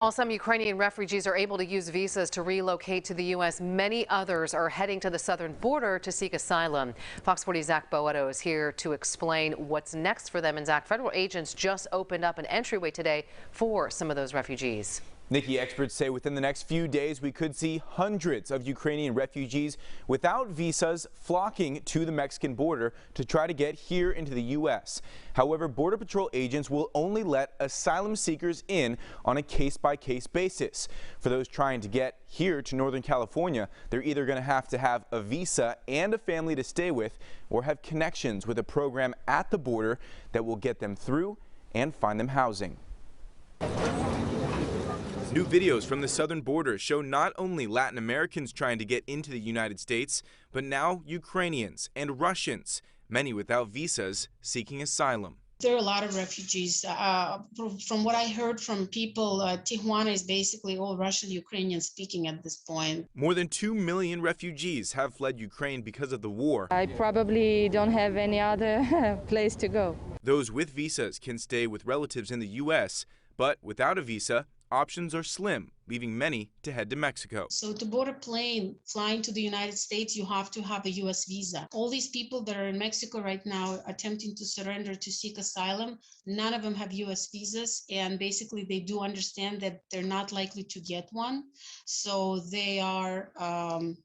While some Ukrainian refugees are able to use visas to relocate to the U.S., many others are heading to the southern border to seek asylum. Fox 40's Zach Boetto is here to explain what's next for them. And Zach, federal agents just opened up an entryway today for some of those refugees. Nikki, experts say within the next few days we could see hundreds of Ukrainian refugees without visas flocking to the Mexican border to try to get here into the U.S. However, Border Patrol agents will only let asylum seekers in on a case-by-case basis. For those trying to get here to Northern California, they're either going to have a visa and a family to stay with, or have connections with a program at the border that will get them through and find them housing. New videos from the southern border show not only Latin Americans trying to get into the United States, but now Ukrainians and Russians, many without visas, seeking asylum. There are a lot of refugees. From what I heard from people, Tijuana is basically all Russian Ukrainian speaking at this point. More than 2 million refugees have fled Ukraine because of the war. I probably don't have any other place to go. Those with visas can stay with relatives in the U.S., but without a visa, options are slim, leaving many to head to Mexico. So to board a plane flying to the United States, you have to have a U.S. visa. All these people that are in Mexico right now attempting to surrender to seek asylum, none of them have U.S. visas, and basically they do understand that they're not likely to get one. So they are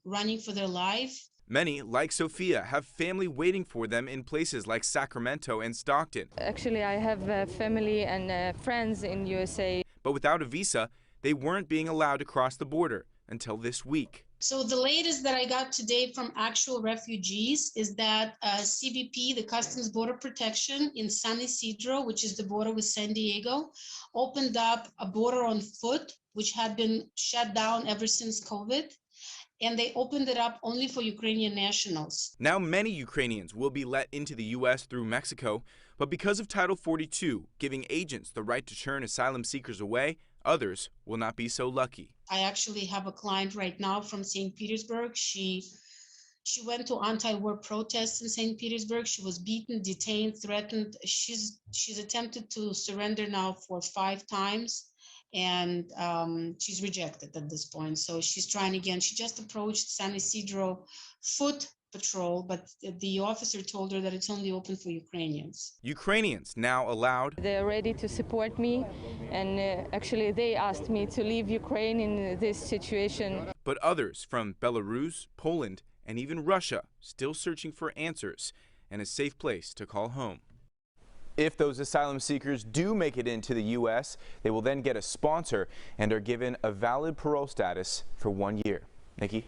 running for their life. Many, like Sophia, have family waiting for them in places like Sacramento and Stockton. Actually, I have family and friends in USA. But without a visa, they weren't being allowed to cross the border until this week. So the latest that I got today from actual refugees is that CBP, the Customs Border Protection in San Ysidro, which is the border with San Diego, opened up a border on foot, which had been shut down ever since COVID. And they opened it up only for Ukrainian nationals. Now many Ukrainians will be let into the U.S. through Mexico, but because of Title 42, giving agents the right to turn asylum seekers away, others will not be so lucky. I actually have a client right now from St. Petersburg. She went to anti-war protests in St. Petersburg. She was beaten, detained, threatened. She's attempted to surrender now for 5 times. And she's rejected at this point. So she's trying again. She just approached San Ysidro Foot Patrol, but the officer told her that it's only open for Ukrainians. Ukrainians now allowed. They're ready to support me, and actually they asked me to leave Ukraine in this situation. But others from Belarus, Poland, and even Russia still searching for answers and a safe place to call home. If those asylum seekers do make it into the U.S., they will then get a sponsor and are given a valid parole status for 1 year. Nikki?